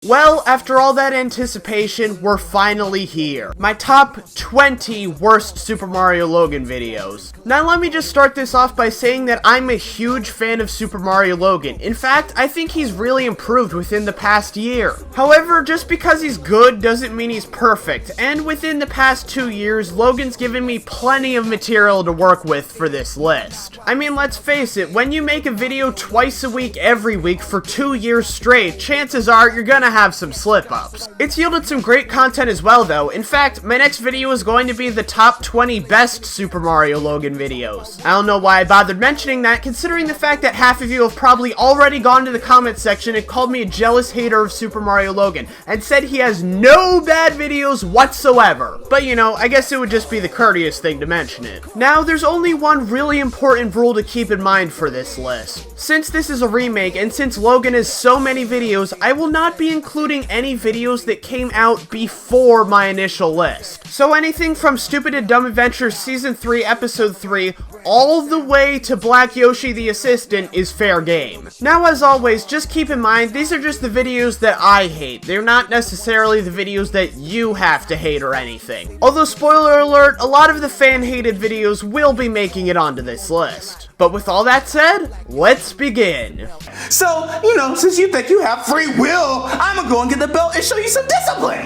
Well, after all that anticipation, we're finally here. My top 20 worst Super Mario Logan videos. Now let me just start this off by saying that I'm a huge fan of Super Mario Logan. In fact, I think he's really improved within the past year. However, just because he's good doesn't mean he's perfect, and within the past 2 years, Logan's given me plenty of material to work with for this list. I mean, let's face it, when you make a video twice a week every week for 2 years straight, chances are you're gonna have some slip-ups. It's yielded some great content as well though. In fact, my next video is going to be the top 20 best Super Mario Logan videos. I don't know why I bothered mentioning that, considering the fact that half of you have probably already gone to the comment section and called me a jealous hater of Super Mario Logan, and said he has no bad videos whatsoever. But you know, I guess it would just be the courteous thing to mention it. Now, there's only one really important rule to keep in mind for this list. Since this is a remake, and since Logan has so many videos, I will not be including any videos that came out before my initial list. So anything from Stupid and Dumb Adventures Season 3, Episode 3, all the way to Black Yoshi the Assistant is fair game. Now, as always, just keep in mind, these are just the videos that I hate. They're not necessarily the videos that you have to hate or anything. Although, spoiler alert, a lot of the fan-hated videos will be making it onto this list. But with all that said, let's begin. So, you know, since you think you have free will, I'm gonna go and get the belt and show you some discipline.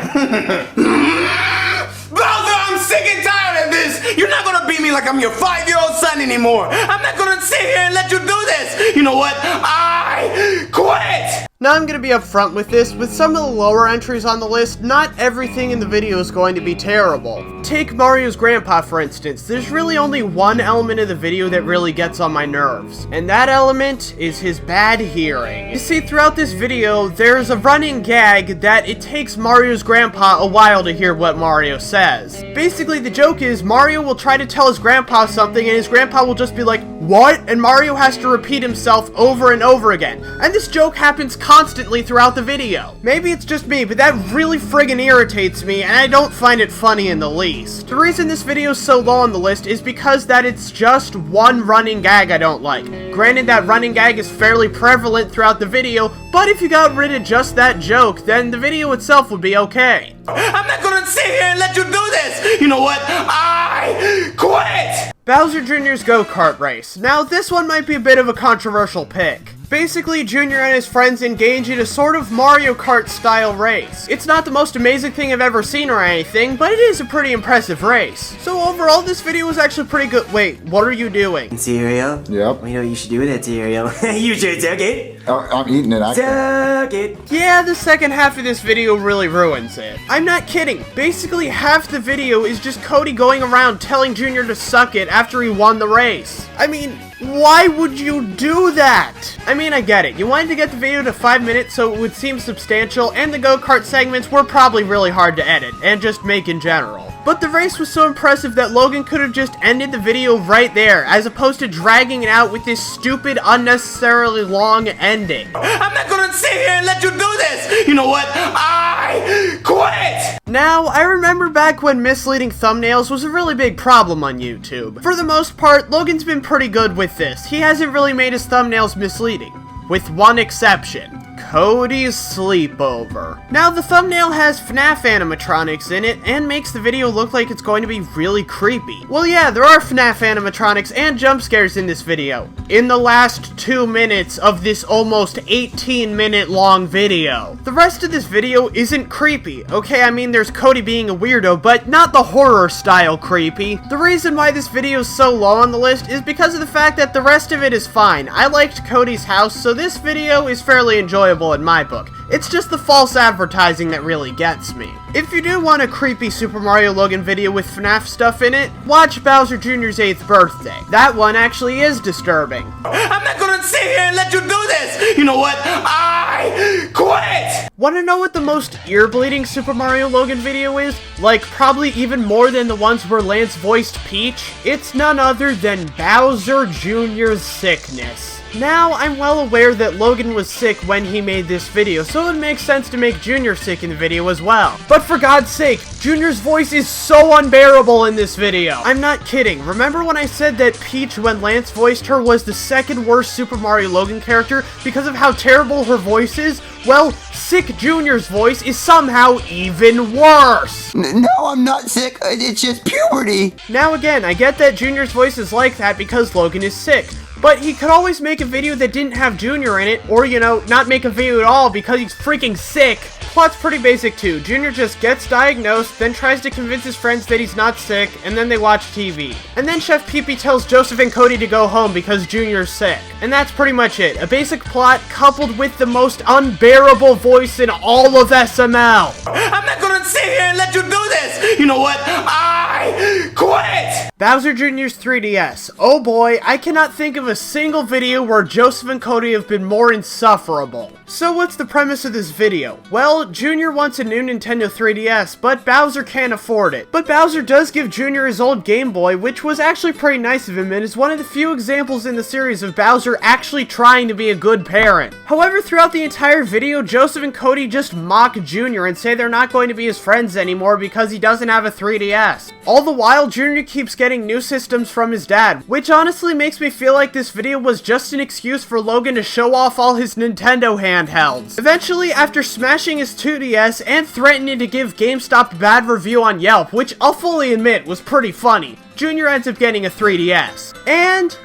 Bowser, I'm sick and tired of this. You're not gonna beat me like I'm your 5-year-old son anymore. I'm not gonna sit here and let you do this. You know what? I quit. Now I'm going to be upfront with this, with some of the lower entries on the list, not everything in the video is going to be terrible. Take Mario's grandpa for instance. There's really only one element of the video that really gets on my nerves, and that element is his bad hearing. You see, throughout this video, there's a running gag that it takes Mario's grandpa a while to hear what Mario says. Basically, the joke is Mario will try to tell his grandpa something and his grandpa will just be like, "What?" And Mario has to repeat himself over and over again. And this joke happens constantly throughout the video. Maybe it's just me, but that really friggin' irritates me, and I don't find it funny in the least. The reason this video is so low on the list is because that it's just one running gag I don't like. Granted, that running gag is fairly prevalent throughout the video, but if you got rid of just that joke, then the video itself would be okay. I'm not gonna sit here and let you do this. You know what? I quit. Bowser Jr.'s Go-Kart race. Now, this one might be a bit of a controversial pick. Basically, Junior and his friends engage in a sort of Mario Kart style race. It's not the most amazing thing I've ever seen or anything, but it is a pretty impressive race. So overall, this video was actually pretty good. Wait, what are you doing? Cereal? Yep. Well, you know what you should do with that cereal? You should suck it. I'm eating it, actually. Suck it. Yeah, the second half of this video really ruins it. I'm not kidding. Basically, half the video is just Cody going around telling Junior to suck it after he won the race. I mean, why would you do that? I mean, I get it. You wanted to get the video to 5 minutes so it would seem substantial, and the go-kart segments were probably really hard to edit, and just make in general. But the race was so impressive that Logan could have just ended the video right there, as opposed to dragging it out with this stupid, unnecessarily long ending. I'm not gonna sit here and let you do this. You know what? I quit. Now, I remember back when misleading thumbnails was a really big problem on YouTube. For the most part, Logan's been pretty good with this. He hasn't really made his thumbnails misleading. With one exception. Cody's Sleepover. Now, the thumbnail has FNAF animatronics in it, and makes the video look like it's going to be really creepy. Well, yeah, there are FNAF animatronics and jump scares in this video. In the last 2 minutes of this almost 18-minute long video. The rest of this video isn't creepy. Okay, I mean, there's Cody being a weirdo, but not the horror-style creepy. The reason why this video is so low on the list is because of the fact that the rest of it is fine. I liked Cody's house, so this video is fairly enjoyable in my book. It's just the false advertising that really gets me. If you do want a creepy Super Mario Logan video with FNAF stuff in it, watch Bowser Jr.'s 8th birthday. That one actually is disturbing. I'm not gonna sit here and let you do this. You know what? I quit. Want to know what the most ear-bleeding Super Mario Logan video is? Like, probably even more than the ones where Lance voiced Peach? It's none other than Bowser Jr.'s sickness. Now, I'm well aware that Logan was sick when he made this video, so it makes sense to make Junior sick in the video as well. But for God's sake, Junior's voice is so unbearable in this video. I'm not kidding. Remember when I said that Peach, when Lance voiced her, was the second worst Super Mario Logan character because of how terrible her voice is? Well, sick Junior's voice is somehow even worse. No, I'm not sick. It's just puberty. Now again, I get that Junior's voice is like that because Logan is sick. But he could always make a video that didn't have Junior in it, or, you know, not make a video at all because he's freaking sick. Plot's pretty basic too. Junior just gets diagnosed, then tries to convince his friends that he's not sick, and then they watch TV. And then Chef Pee-Pee tells Joseph and Cody to go home because Junior's sick. And that's pretty much it. A basic plot coupled with the most unbearable voice in all of SML. I'm not gonna sit here and let you do this. You know what? I quit. Bowser Jr.'s 3DS. Oh boy, I cannot think of a single video where Joseph and Cody have been more insufferable. So what's the premise of this video? Well, Junior wants a new Nintendo 3DS, but Bowser can't afford it. But Bowser does give Junior his old Game Boy, which was actually pretty nice of him and is one of the few examples in the series of Bowser actually trying to be a good parent. However, throughout the entire video, Joseph and Cody just mock Junior and say they're not going to be his friends anymore because he doesn't have a 3DS. All the while, Junior keeps getting new systems from his dad, which honestly makes me feel like this video was just an excuse for Logan to show off all his Nintendo handhelds. Eventually, after smashing his 2DS and threatening to give GameStop a bad review on Yelp, which I'll fully admit was pretty funny, Junior ends up getting a 3DS. And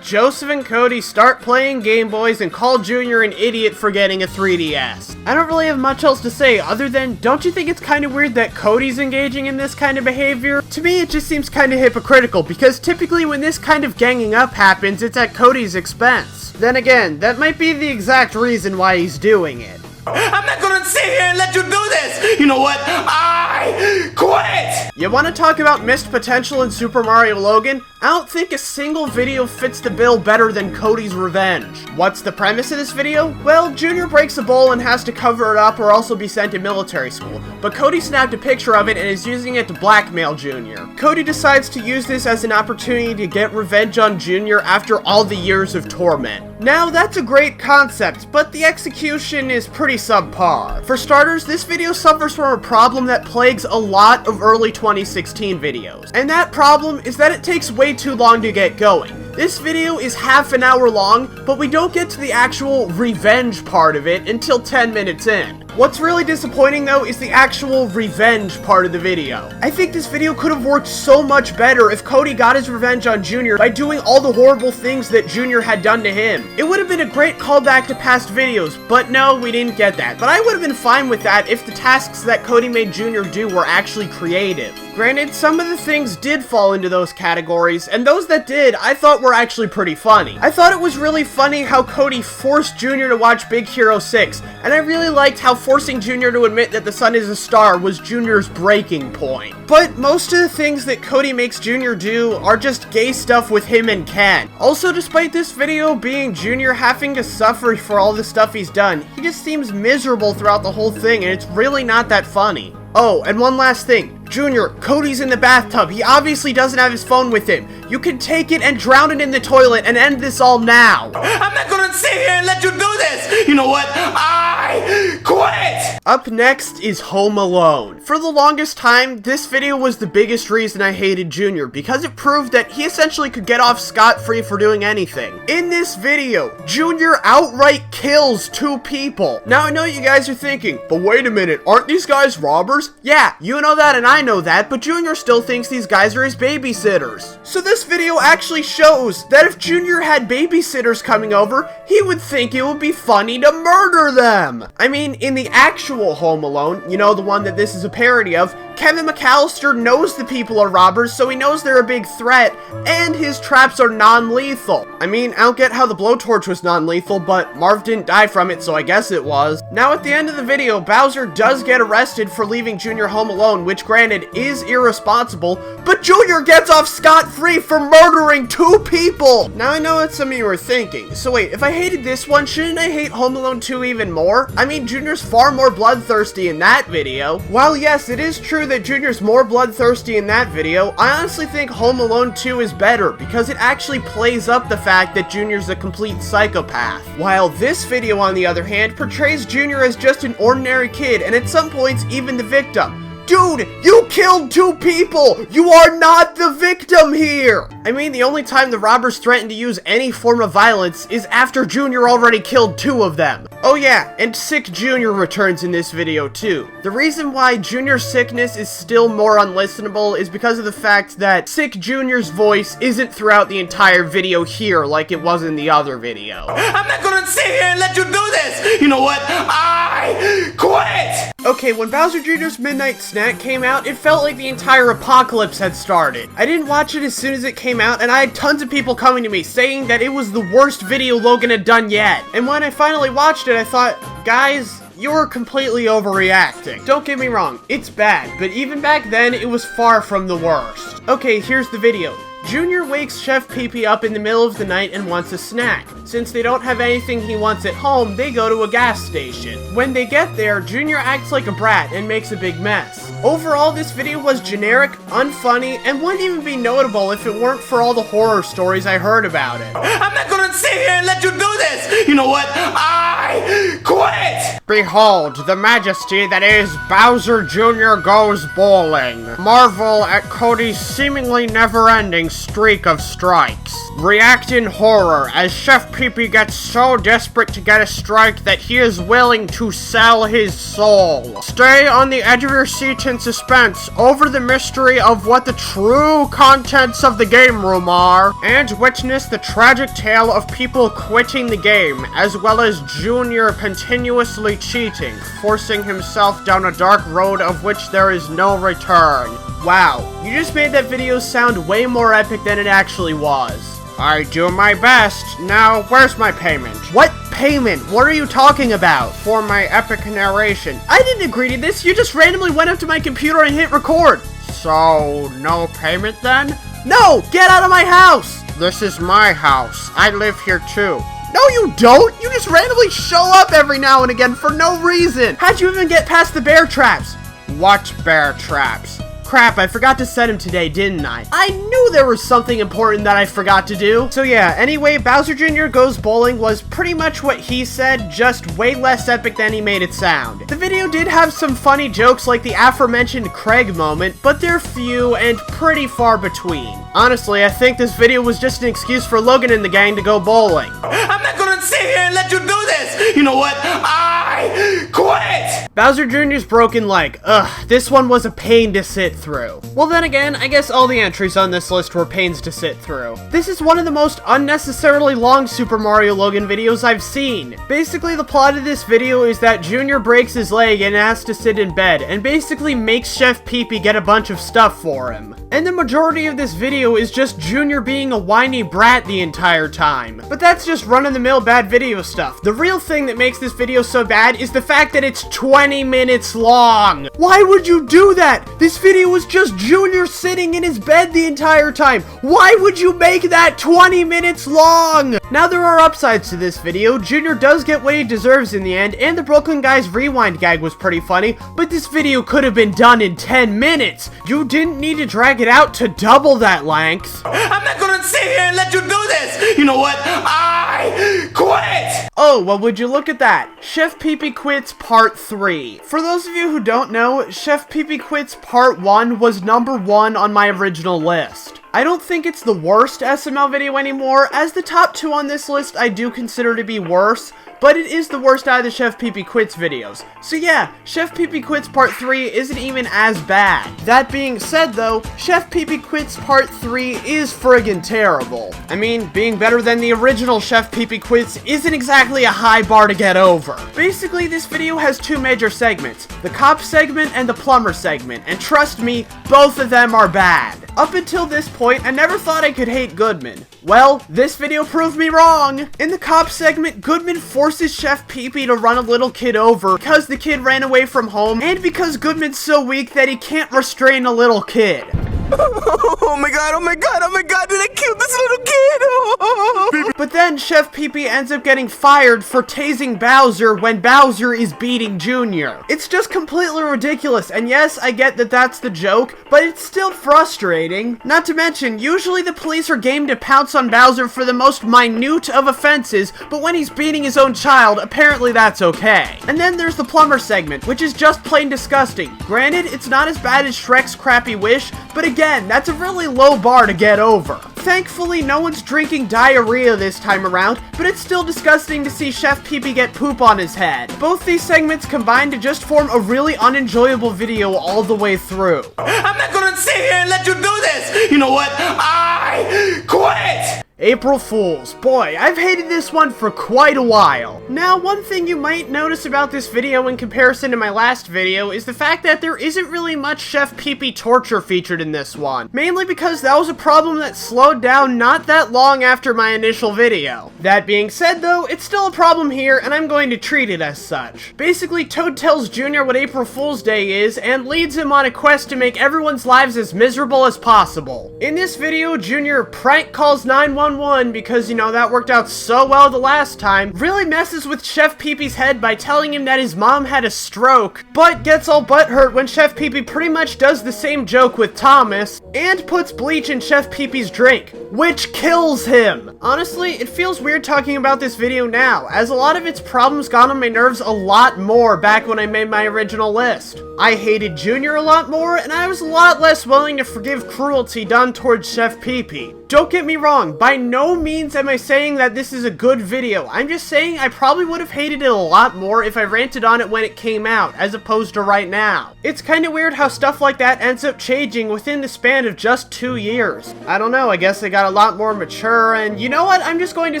Joseph and Cody start playing Game Boys and call Junior an idiot for getting a 3DS. I don't really have much else to say other than, don't you think it's kind of weird that Cody's engaging in this kind of behavior? To me, it just seems kind of hypocritical because typically when this kind of ganging up happens, it's at Cody's expense. Then again, that might be the exact reason why he's doing it. I'm not gonna sit here and let you do this! You know what? I quit! You want to talk about missed potential in Super Mario Logan? I don't think a single video fits the bill better than Cody's revenge. What's the premise of this video? Well, Junior breaks a bowl and has to cover it up or also be sent to military school, but Cody snapped a picture of it and is using it to blackmail Junior. Cody decides to use this as an opportunity to get revenge on Junior after all the years of torment. Now, that's a great concept, but the execution is pretty subpar. For starters, this video suffers from a problem that plagues a lot of early 2016 videos, and that problem is that it takes way too long to get going. This video is half an hour long, but we don't get to the actual revenge part of it until 10 minutes in. What's really disappointing though is the actual revenge part of the video. I think this video could have worked so much better if Cody got his revenge on Junior by doing all the horrible things that Junior had done to him. It would have been a great callback to past videos, but no, we didn't get that. But I would have been fine with that if the tasks that Cody made Junior do were actually creative. Granted, some of the things did fall into those categories, and those that did, I thought were actually pretty funny. I thought it was really funny how Cody forced Junior to watch Big Hero 6, and I really liked how forcing Junior to admit that the sun is a star was Junior's breaking point. But most of the things that Cody makes Junior do are just gay stuff with him and Ken. Also, despite this video being Junior having to suffer for all the stuff he's done, he just seems miserable throughout the whole thing, and it's really not that funny. Oh, and one last thing. Junior, Cody's in the bathtub. He obviously doesn't have his phone with him. You can take it and drown it in the toilet and end this all now. I'm not gonna sit here and let you do this! You know what? I quit! Up next is Home Alone. For the longest time, this video was the biggest reason I hated Junior because it proved that he essentially could get off scot-free for doing anything. In this video, Junior outright kills 2 people. Now I know you guys are thinking, but wait a minute, aren't these guys robbers? Yeah, you know that and I know that, but Junior still thinks these guys are his babysitters. So this video actually shows that if Junior had babysitters coming over, he would think it would be funny to murder them. I mean, in the actual Home Alone, you know, the one that this is a parody of, Kevin McAllister knows the people are robbers, so he knows they're a big threat, and his traps are non-lethal. I mean, I don't get how the blowtorch was non-lethal, but Marv didn't die from it, so I guess it was. Now at the end of the video, Bowser does get arrested for leaving Junior home alone, which granted is irresponsible, but Junior gets off scot-free for murdering 2 people! Now I know what some of you are thinking, so wait, if I hated this one, shouldn't I hate Home Alone 2 even more? I mean, Junior's far more more bloodthirsty in that video. While yes, it is true that Junior's more bloodthirsty in that video, I honestly think Home Alone 2 is better because it actually plays up the fact that Junior's a complete psychopath. While this video, on the other hand, portrays Junior as just an ordinary kid and at some points even the victim. Dude, you killed 2 people! You are not the victim here! I mean, the only time the robbers threaten to use any form of violence is after Junior already killed 2 of them. Oh yeah, and Sick Junior returns in this video too. The reason why Junior's sickness is still more unlistenable is because of the fact that Sick Junior's voice isn't throughout the entire video here like it was in the other video. I'm not gonna sit here and let you do this! You know what? I quit! Okay, when Bowser Jr.'s Midnight Snack came out, it felt like the entire apocalypse had started. I didn't watch it as soon as it came out, and I had tons of people coming to me saying that it was the worst video Logan had done yet. And when I finally watched it, I thought, guys, you're completely overreacting. Don't get me wrong, it's bad, but even back then, it was far from the worst. Okay, here's the video. Junior wakes Chef Pee-Pee up in the middle of the night and wants a snack. Since they don't have anything he wants at home, they go to a gas station. When they get there, Junior acts like a brat and makes a big mess. Overall, this video was generic, unfunny, and wouldn't even be notable if it weren't for all the horror stories I heard about it. I'm not gonna sit here and let you do this! You know what? I quit! Behold, the majesty that is Bowser Jr. Goes Bowling. Marvel at Cody's seemingly never-ending streak of strikes. React in horror as Chef Pee-Pee gets so desperate to get a strike that he is willing to sell his soul. Stay on the edge of your seat in suspense over the mystery of what the true contents of the game room are, and witness the tragic tale of people quitting the game, as well as Junior continuously cheating, forcing himself down a dark road of which there is no return. Wow, you just made that video sound way more epic than it actually was. I do my best. Now, where's my payment? What payment? What are you talking about? For my epic narration. I didn't agree to this. You just randomly went up to my computer and hit record. So, no payment then? No! Get out of my house! This is my house. I live here too. No, you don't! You just randomly show up every now and again for no reason! How'd you even get past the bear traps? What bear traps? Crap, I forgot to set him today, didn't I? I knew there was something important that I forgot to do. So yeah, anyway, Bowser Jr. Goes Bowling was pretty much what he said, just way less epic than he made it sound. The video did have some funny jokes like the aforementioned Craig moment, but they're few and pretty far between. Honestly, I think this video was just an excuse for Logan and the gang to go bowling. I'm not gonna sit here and let you do this! You know what? I quit! Bowser Jr.'s broken leg. Ugh, this one was a pain to sit through. Well then again, I guess all the entries on this list were pains to sit through. This is one of the most unnecessarily long Super Mario Logan videos I've seen. Basically, the plot of this video is that Junior breaks his leg and has to sit in bed, and basically makes Chef Pee-Pee get a bunch of stuff for him. And the majority of this video is just Junior being a whiny brat the entire time. But that's just run-of-the-mill bad video stuff. The real thing that makes this video so bad is the fact that it's 20 minutes long. Why would you do that? This video was just Junior sitting in his bed the entire time. Why would you make that 20 minutes long? Now there are upsides to this video. Junior does get what he deserves in the end, and the Brooklyn guy's rewind gag was pretty funny, but this video could have been done in 10 minutes. You didn't need to drag it out to double that length. I'm not gonna sit here and let you do this! You know what? I quit! Oh, well, would you look at that? Chef Pee-Pee Quits Part 3. For those of you who don't know, Chef Pee-Pee Quits Part 1 was number 1 on my original list. I don't think it's the worst SML video anymore, as the top 2 on this list I do consider to be worse, but it is the worst out of the Chef Pee-Pee Quits videos. So yeah, Chef Pee-Pee Quits Part 3 isn't even as bad. That being said though, Chef Pee-Pee Quits Part 3 is friggin' terrible. I mean, being better than the original Chef Pee-Pee Quits isn't exactly a high bar to get over. Basically, this video has 2 major segments, the cop segment and the plumber segment, and trust me, both of them are bad. Up until this point, I never thought I could hate Goodman. Well, this video proved me wrong! In the cop segment, Goodman forces Chef Pee-Pee to run a little kid over because the kid ran away from home, and because Goodman's so weak that he can't restrain a little kid. Oh my god, oh my god, oh my god, did I kill this little kid? But then Chef Pee-Pee ends up getting fired for tasing Bowser when Bowser is beating Junior. It's just completely ridiculous, and yes, I get that that's the joke, but it's still frustrating. Not to mention, usually the police are game to pounce on Bowser for the most minute of offenses, but when he's beating his own child, apparently that's okay. And then there's the plumber segment, which is just plain disgusting. Granted, it's not as bad as Shrek's crappy wish, but again, that's a really low bar to get over. Thankfully, no one's drinking diarrhea this time around, but it's still disgusting to see Chef Pee-Pee get poop on his head. Both these segments combine to just form a really unenjoyable video all the way through. I'm not gonna sit here and let you do this! You know what? I quit! April Fools. Boy, I've hated this one for quite a while. Now, one thing you might notice about this video in comparison to my last video is the fact that there isn't really much Chef Pee-Pee torture featured in this one. Mainly because that was a problem that slowed down not that long after my initial video. That being said though, it's still a problem here and I'm going to treat it as such. Basically, Toad tells Junior what April Fool's Day is and leads him on a quest to make everyone's lives as miserable as possible. In this video, Junior prank calls 911 because, you know, that worked out so well the last time, really messes with Chef Pee-Pee's head by telling him that his mom had a stroke, but gets all butthurt when Chef Pee-Pee pretty much does the same joke with Thomas, and puts bleach in Chef Pee-Pee's drink, which kills him. Honestly, it feels weird talking about this video now, as a lot of its problems got on my nerves a lot more back when I made my original list. I hated Junior a lot more, and I was a lot less willing to forgive cruelty done towards Chef Pee-Pee. Don't get me wrong, by no means am I saying that this is a good video. I'm just saying I probably would have hated it a lot more if I ranted on it when it came out, as opposed to right now. It's kinda weird how stuff like that ends up changing within the span of just 2 years. I don't know, I guess they got a lot more mature, and you know what? I'm just going to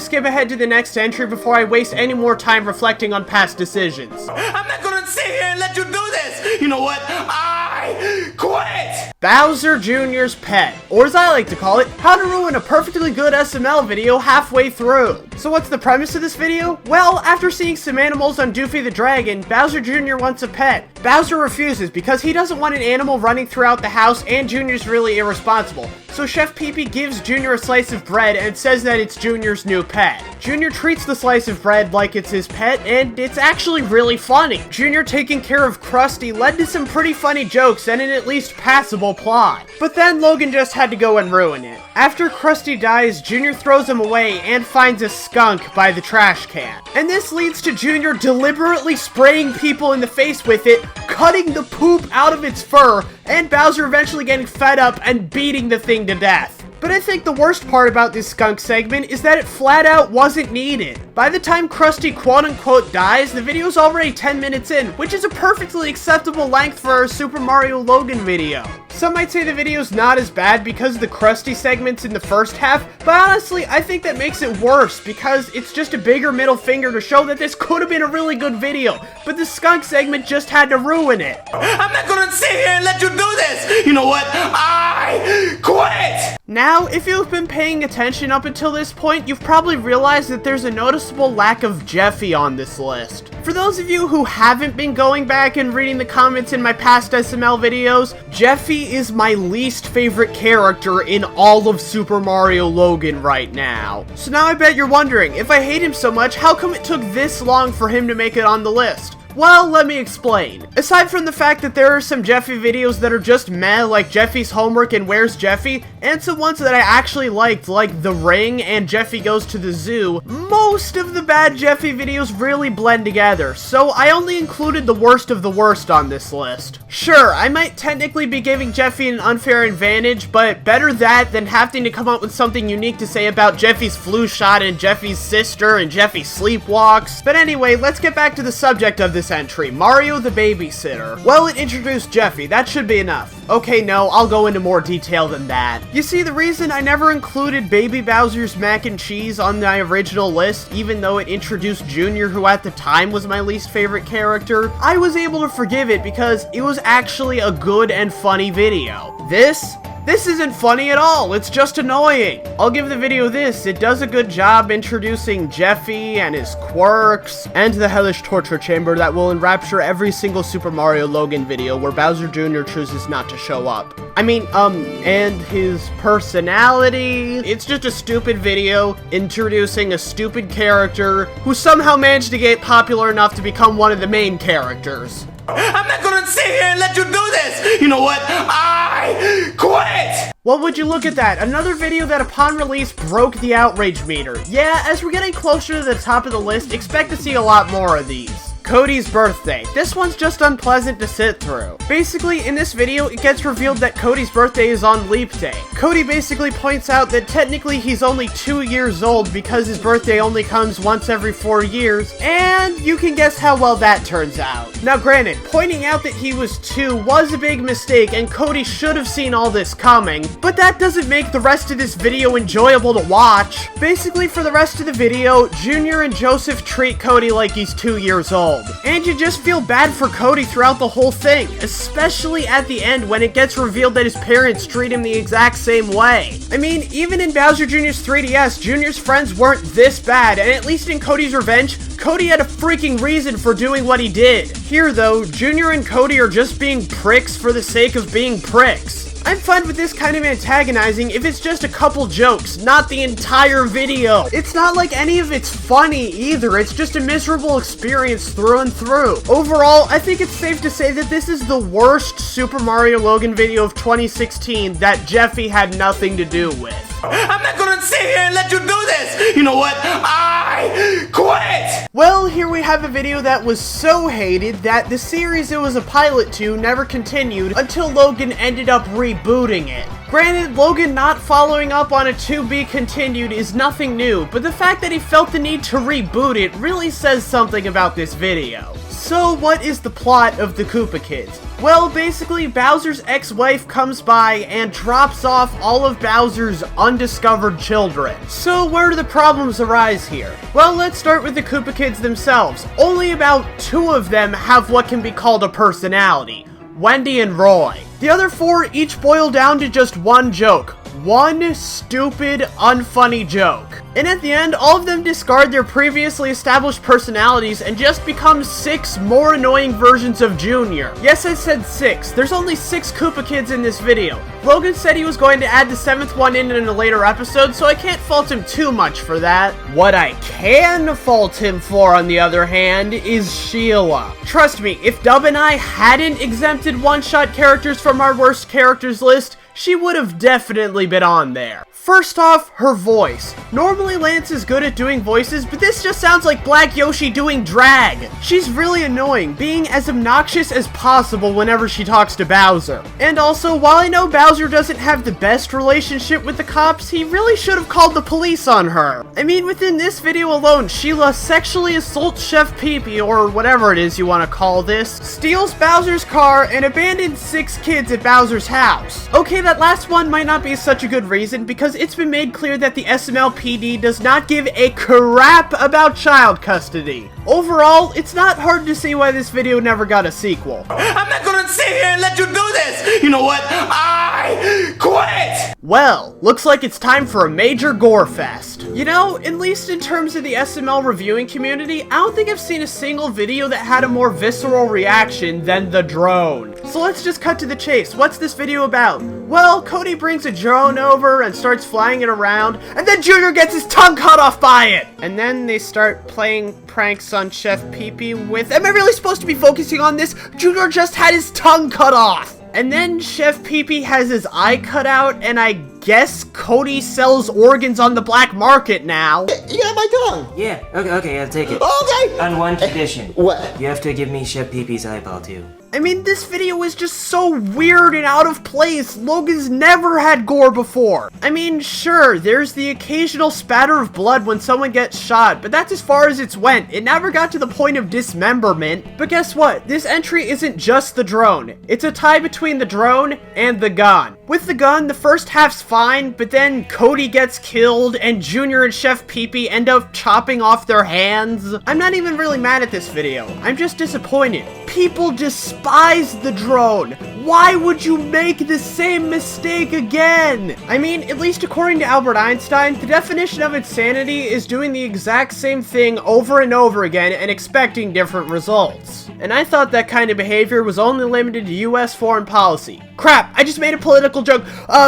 skip ahead to the next entry before I waste any more time reflecting on past decisions. I'm not gonna sit here and let you do this! You know what? I quit! Bowser Jr.'s Pet, or as I like to call it, how to ruin a perfectly good SML video halfway through. So what's the premise of this video? Well, after seeing some animals on Doofy the Dragon, Bowser Jr. wants a pet. Bowser refuses because he doesn't want an animal running throughout the house and Junior's really irresponsible. So Chef Pee-Pee gives Junior a slice of bread and says that it's Junior's new pet. Junior treats the slice of bread like it's his pet, and it's actually really funny. Junior taking care of Krusty led to some pretty funny jokes and an at least passable plot. But then Logan just had to go and ruin it. After Krusty dies, Junior throws him away and finds a skunk by the trash can. And this leads to Junior deliberately spraying people in the face with it, cutting the poop out of its fur, and Bowser eventually getting fed up and beating the thing to death. But I think the worst part about this skunk segment is that it flat out wasn't needed. By the time Krusty quote-unquote dies, the video's already 10 minutes in, which is a perfectly acceptable length for a Super Mario Logan video. Some might say the video's not as bad because of the Krusty segments in the first half, but honestly, I think that makes it worse because it's just a bigger middle finger to show that this could have been a really good video, but the skunk segment just had to ruin it. I'm not gonna sit here and let you do this! You know what? I quit! Now, if you've been paying attention up until this point, you've probably realized that there's a noticeable lack of Jeffy on this list. For those of you who haven't been going back and reading the comments in my past SML videos, Jeffy is my least favorite character in all of Super Mario Logan right now. So now I bet you're wondering, if I hate him so much, how come it took this long for him to make it on the list? Well, let me explain. Aside from the fact that there are some Jeffy videos that are just meh, like Jeffy's Homework and Where's Jeffy, and some ones that I actually liked, like The Ring and Jeffy Goes to the Zoo, most of the bad Jeffy videos really blend together, so I only included the worst of the worst on this list. Sure, I might technically be giving Jeffy an unfair advantage, but better that than having to come up with something unique to say about Jeffy's flu shot and Jeffy's sister and Jeffy sleepwalks. But anyway, let's get back to the subject of this entry, Mario the Babysitter. Well, it introduced Jeffy, that should be enough. Okay, no, I'll go into more detail than that. You see, the reason I never included Baby Bowser's Mac and Cheese on my original list, even though it introduced Junior, who at the time was my least favorite character, I was able to forgive it because it was actually a good and funny video. This This isn't funny at all, it's just annoying. I'll give the video this, it does a good job introducing Jeffy and his quirks, and the hellish torture chamber that will enrapture every single Super Mario Logan video where Bowser Jr. chooses not to show up. And his personality. It's just a stupid video introducing a stupid character who somehow managed to get popular enough to become one of the main characters. I'm not gonna sit here and let you do this! You know what? I quit! Well, would you look at that? Another video that upon release broke the outrage meter. Yeah, as we're getting closer to the top of the list, expect to see a lot more of these. Cody's birthday. This one's just unpleasant to sit through. Basically, in this video, it gets revealed that Cody's birthday is on Leap Day. Cody basically points out that technically he's only 2 years old because his birthday only comes once every 4 years, and you can guess how well that turns out. Now granted, pointing out that he was 2 was a big mistake and Cody should have seen all this coming, but that doesn't make the rest of this video enjoyable to watch. Basically, for the rest of the video, Junior and Joseph treat Cody like he's 2 years old. And you just feel bad for Cody throughout the whole thing, especially at the end when it gets revealed that his parents treat him the exact same way. I mean, even in Bowser Jr.'s 3DS, Junior's friends weren't this bad, and at least in Cody's Revenge, Cody had a freaking reason for doing what he did. Here though, Junior and Cody are just being pricks for the sake of being pricks. I'm fine with this kind of antagonizing if it's just a couple jokes, not the entire video. It's not like any of it's funny either, it's just a miserable experience through and through. Overall, I think it's safe to say that this is the worst Super Mario Logan video of 2016 that Jeffy had nothing to do with. I'm not gonna sit here and let you do this! You know what? I quit! Well, here we have a video that was so hated that the series it was a pilot to never continued until Logan ended up rebooting it. Granted, Logan not following up on a to be continued is nothing new, but the fact that he felt the need to reboot it really says something about this video. So what is the plot of the Koopa Kids? Well, basically, Bowser's ex-wife comes by and drops off all of Bowser's undiscovered children. So where do the problems arise here? Well, let's start with the Koopa Kids themselves. Only about 2 of them have what can be called a personality: Wendy and Roy. The other 4 each boil down to just one joke. One stupid, unfunny joke. And at the end, all of them discard their previously established personalities and just become 6 more annoying versions of Junior. Yes, I said 6. There's only 6 Koopa Kids in this video. Logan said he was going to add the 7th one in a later episode, so I can't fault him too much for that. What I can fault him for, on the other hand, is Sheila. Trust me, if Dub and I hadn't exempted one-shot characters from our worst characters list, she would have definitely been on there. First off, her voice. Normally Lance is good at doing voices, but this just sounds like Black Yoshi doing drag. She's really annoying, being as obnoxious as possible whenever she talks to Bowser. And also, while I know Bowser doesn't have the best relationship with the cops, he really should have called the police on her. I mean, within this video alone, Sheila sexually assaults Chef Pee-Pee, or whatever it is you want to call this, steals Bowser's car, and abandons 6 kids at Bowser's house. Okay, that last one might not be such a good reason, because it's been made clear that the SMLPD does not give a crap about child custody. Overall, it's not hard to see why this video never got a sequel. I'm not gonna sit here and let you do this! You know what? I quit! Well, looks like it's time for a major gore fest. You know, at least in terms of the SML reviewing community, I don't think I've seen a single video that had a more visceral reaction than the drone. So let's just cut to the chase. What's this video about? Well, Cody brings a drone over and starts flying it around, and then Junior gets his tongue cut off by it! And then they start playing pranks on Chef Pee-Pee with... Am I really supposed to be focusing on this? Junior just had his tongue cut off! And then Chef Pee-Pee has his eye cut out, and I guess Cody sells organs on the black market now. You got my tongue. Yeah, okay, I'll take it. Okay. On one condition. What? You have to give me Chef Pee-Pee's eyeball, too. I mean, this video is just so weird and out of place. Logan's never had gore before. I mean, sure, there's the occasional spatter of blood when someone gets shot, but that's as far as it's went. It never got to the point of dismemberment. But guess what? This entry isn't just the drone. It's a tie between the drone and the gun. With the gun, the first half's fine, but then Cody gets killed and Junior and Chef Pee-Pee end up chopping off their hands. I'm not even really mad at this video. I'm just disappointed. People despise the drone. Why would you make the same mistake again? I mean, at least according to Albert Einstein, the definition of insanity is doing the exact same thing over and over again and expecting different results. And I thought that kind of behavior was only limited to US foreign policy. Crap, I just made a political joke.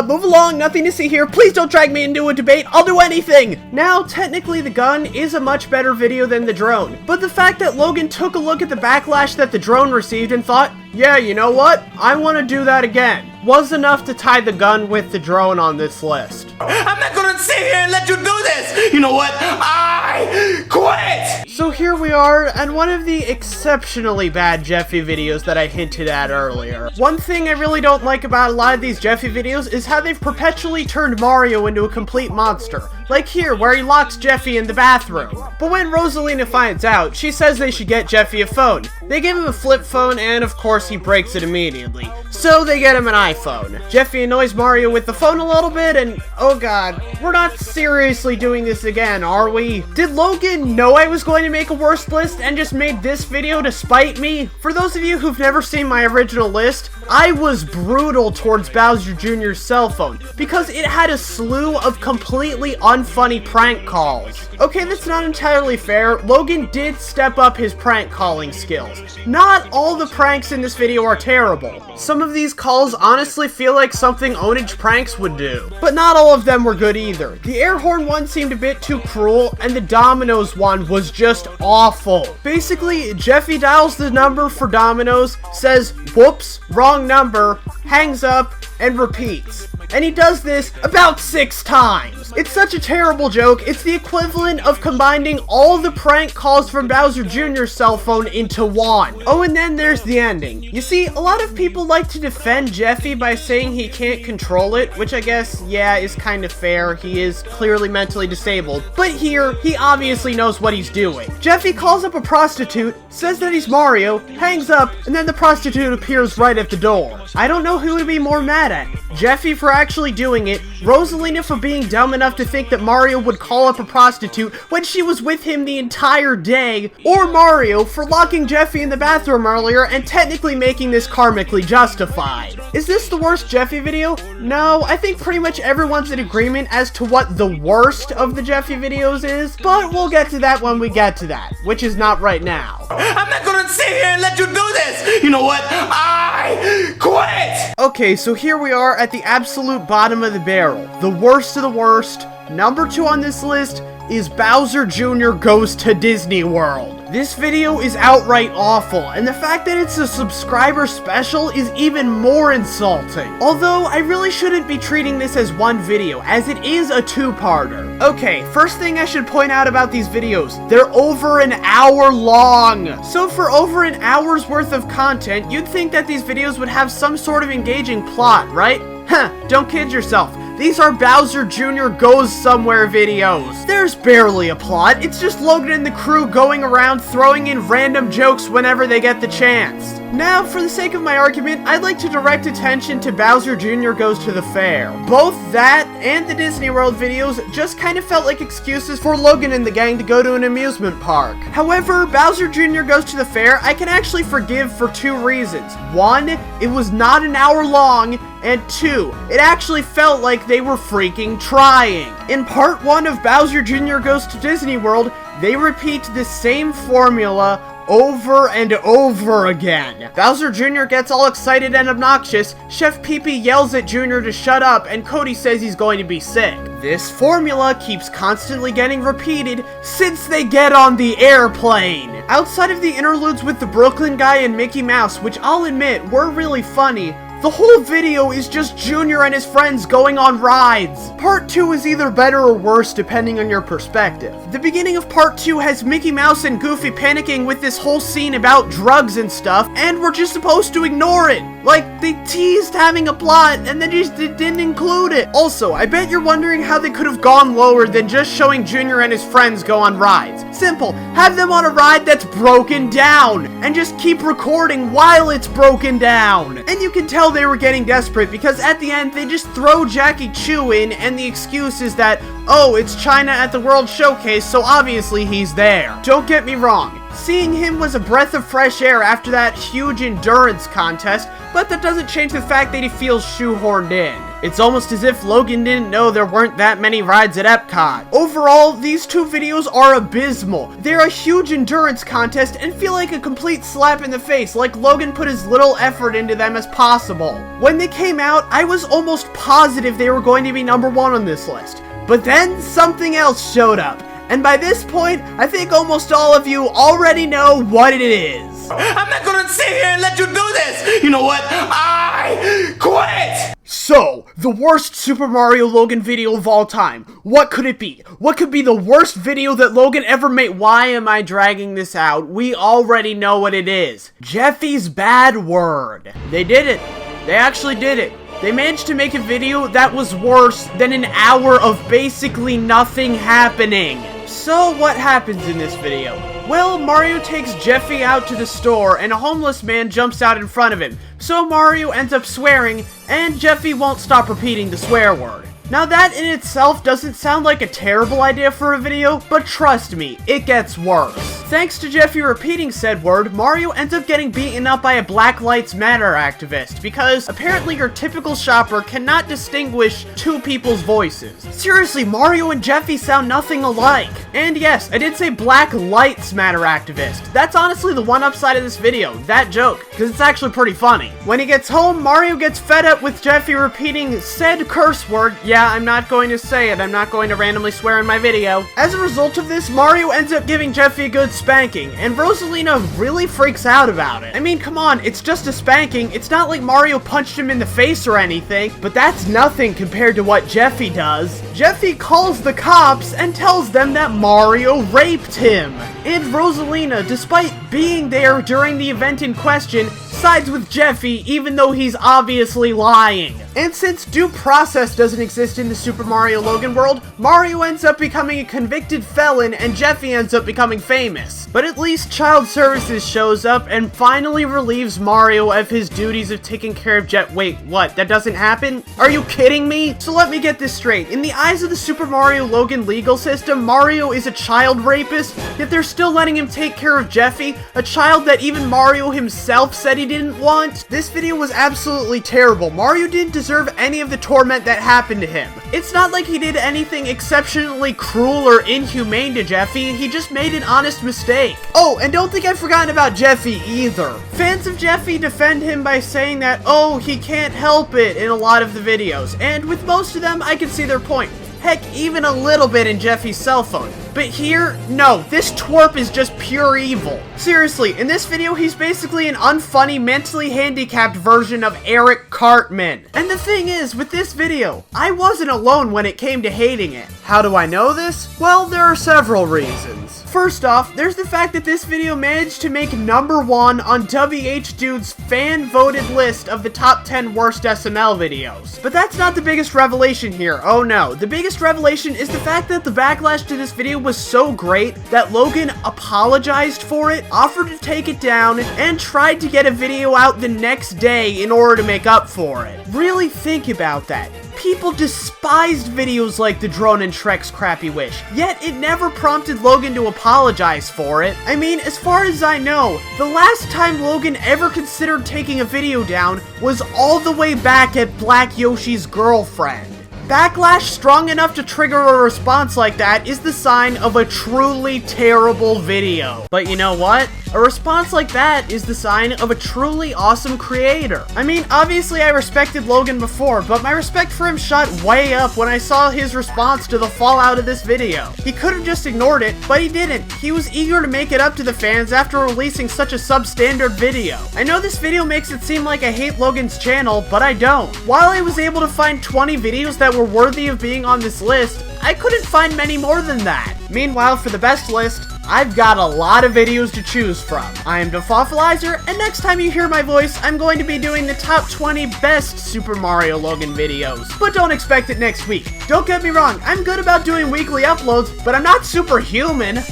Move along, nothing to see here. Please don't drag me into a debate. I'll do anything. Now, technically the gun is a much better video than the drone, but the fact that Logan took a look at the backlash that the drone received and thought, yeah, you know what? I want to do that again, was enough to tie the gun with the drone on this list. I'm not gonna sit here and let you do this! You know what? I quit! So here we are, and one of the exceptionally bad Jeffy videos that I hinted at earlier. One thing I really don't like about a lot of these Jeffy videos is how they've perpetually turned Mario into a complete monster. Like here, where he locks Jeffy in the bathroom. But when Rosalina finds out, she says they should get Jeffy a phone. They give him a flip phone, and of course he breaks it immediately. So they get him an iPhone. Jeffy annoys Mario with the phone a little bit, and oh god, we're not seriously doing this again, are we? Did Logan know I was going to make a worst list and just made this video to spite me? For those of you who've never seen my original list, I was brutal towards Bowser Jr.'s cell phone because it had a slew of completely unfunny prank calls. Okay, that's not entirely fair. Logan did step up his prank calling skills. Not all the pranks in this video are terrible. Some of these calls honestly feel like something Onage Pranks would do, but not all of them were good either. The air horn one seemed a bit too cruel, and the Domino's one was just awful. Basically, Jeffy dials the number for Domino's, says, whoops, wrong number, hangs up, and repeats. And he does this about 6 times. It's such a terrible joke, it's the equivalent of combining all the prank calls from Bowser Jr.'s cell phone into one. Oh, and then there's the ending. You see, a lot of people like to defend Jeffy by saying he can't control it, which I guess, yeah, is kind of fair. He is clearly mentally disabled. But here, he obviously knows what he's doing. Jeffy calls up a prostitute, says that he's Mario, hangs up, and then the prostitute appears right at the door. I don't know who to be more mad at. Jeffy for actually doing it, Rosalina for being dumb enough to think that Mario would call up a prostitute when she was with him the entire day, or Mario for locking Jeffy in the bathroom earlier and technically making this karmically justified. Is this the worst Jeffy video? No, I think pretty much everyone's in agreement as to what the worst of the Jeffy videos is, but we'll get to that when we get to that, which is not right now. I'm not gonna sit here and let you do this! You know what? I quit! Okay, so here we are at the absolute bottom of the barrel. The worst of the worst. Number 2 on this list is Bowser Jr. Goes to Disney World. This video is outright awful, and the fact that it's a subscriber special is even more insulting. Although, I really shouldn't be treating this as one video, as it is a 2-parter. Okay, first thing I should point out about these videos, they're over an hour long. So for over an hour's worth of content, you'd think that these videos would have some sort of engaging plot, right? Huh, don't kid yourself. These are Bowser Jr. Goes Somewhere videos. There's barely a plot, it's just Logan and the crew going around throwing in random jokes whenever they get the chance. Now, for the sake of my argument, I'd like to direct attention to Bowser Jr. Goes to the Fair. Both that and the Disney World videos just kind of felt like excuses for Logan and the gang to go to an amusement park. However, Bowser Jr. Goes to the Fair I can actually forgive for 2 reasons. 1, it was not an hour long, and 2, it actually felt like they were freaking trying. In part 1 of Bowser Jr. Goes to Disney World, they repeat the same formula over and over again. Bowser Jr. gets all excited and obnoxious, Chef Pee-Pee yells at Jr. to shut up, and Cody says he's going to be sick. This formula keeps constantly getting repeated since they get on the airplane. Outside of the interludes with the Brooklyn guy and Mickey Mouse, which I'll admit were really funny, the whole video is just Junior and his friends going on rides. Part 2 is either better or worse depending on your perspective. The beginning of part 2 has Mickey Mouse and Goofy panicking with this whole scene about drugs and stuff, and we're just supposed to ignore it. Like, they teased having a plot and then just didn't include it. Also, I bet you're wondering how they could have gone lower than just showing Junior and his friends go on rides. Simple, have them on a ride that's broken down, and just keep recording while it's broken down. And you can tell they were getting desperate because at the end they just throw Jackie Chu in, and the excuse is that, oh, it's China at the World Showcase, so obviously he's there. Don't get me wrong, Seeing him was a breath of fresh air after that huge endurance contest, but that doesn't change the fact that he feels shoehorned in. It's almost as if Logan didn't know there weren't that many rides at Epcot. Overall, these two videos are abysmal. They're a huge endurance contest and feel like a complete slap in the face, like Logan put as little effort into them as possible. When they came out, I was almost positive they were going to be number 1 on this list. But then something else showed up. And by this point, I think almost all of you already know what it is. I'm not gonna sit here and let you do this! You know what? I quit! So, the worst Super Mario Logan video of all time. What could it be? What could be the worst video that Logan ever made? Why am I dragging this out? We already know what it is. Jeffy's bad word. They did it. They actually did it. They managed to make a video that was worse than an hour of basically nothing happening. So what happens in this video? Well, Mario takes Jeffy out to the store and a homeless man jumps out in front of him. So Mario ends up swearing and Jeffy won't stop repeating the swear word. Now that in itself doesn't sound like a terrible idea for a video, but trust me, it gets worse. Thanks to Jeffy repeating said word, Mario ends up getting beaten up by a Black Lives Matter activist, because apparently your typical shopper cannot distinguish two people's voices. Seriously, Mario and Jeffy sound nothing alike. And yes, I did say Black Lives Matter activist. That's honestly the one upside of this video, that joke, because it's actually pretty funny. When he gets home, Mario gets fed up with Jeffy repeating said curse word. Yeah, I'm not going to say it. I'm not going to randomly swear in my video. As a result of this, Mario ends up giving Jeffy a good spanking, and Rosalina really freaks out about it. I mean, come on, it's just a spanking. It's not like Mario punched him in the face or anything, but that's nothing compared to what Jeffy does. Jeffy calls the cops and tells them that Mario raped him. And Rosalina, despite being there during the event in question, sides with Jeffy even though he's obviously lying. And since due process doesn't exist in the Super Mario Logan world, Mario ends up becoming a convicted felon and Jeffy ends up becoming famous. But at least Child Services shows up and finally relieves Mario of his duties of taking care of Wait, what? That doesn't happen? Are you kidding me? So let me get this straight. In the eyes of the Super Mario Logan legal system, Mario is a child rapist, yet they're still letting him take care of Jeffy, a child that even Mario himself said he didn't want. This video was absolutely terrible. Mario didn't deserve any of the torment that happened to him. It's not like he did anything exceptionally cruel or inhumane to Jeffy, he just made an honest mistake. Oh, and don't think I've forgotten about Jeffy either. Fans of Jeffy defend him by saying that, oh, he can't help it in a lot of the videos, and with most of them, I can see their point. Heck, even a little bit in Jeffy's cell phone. But here, no, this twerp is just pure evil. Seriously, in this video, he's basically an unfunny, mentally handicapped version of Eric Cartman. And the thing is, with this video, I wasn't alone when it came to hating it. How do I know this? Well, there are several reasons. First off, there's the fact that this video managed to make #1 on WH Dude's fan-voted list of the top 10 worst SML videos. But that's not the biggest revelation here, oh no. The biggest revelation is the fact that the backlash to this video was so great that Logan apologized for it, offered to take it down, and tried to get a video out the next day in order to make up for it. Really think about that. People despised videos like the Drone and Shrek's Crappy Wish, yet it never prompted Logan to apologize for it. I mean, as far as I know, the last time Logan ever considered taking a video down was all the way back at Black Yoshi's Girlfriend. Backlash strong enough to trigger a response like that is the sign of a truly terrible video. But you know what? A response like that is the sign of a truly awesome creator. I mean, obviously I respected Logan before, but my respect for him shot way up when I saw his response to the fallout of this video. He could have just ignored it, but he didn't. He was eager to make it up to the fans after releasing such a substandard video. I know this video makes it seem like I hate Logan's channel, but I don't. While I was able to find 20 videos that were worthy of being on this list, I couldn't find many more than that. Meanwhile, for the best list, I've got a lot of videos to choose from. I am Defoffilizer, and next time you hear my voice, I'm going to be doing the top 20 best Super Mario Logan videos. But don't expect it next week. Don't get me wrong, I'm good about doing weekly uploads, but I'm not superhuman.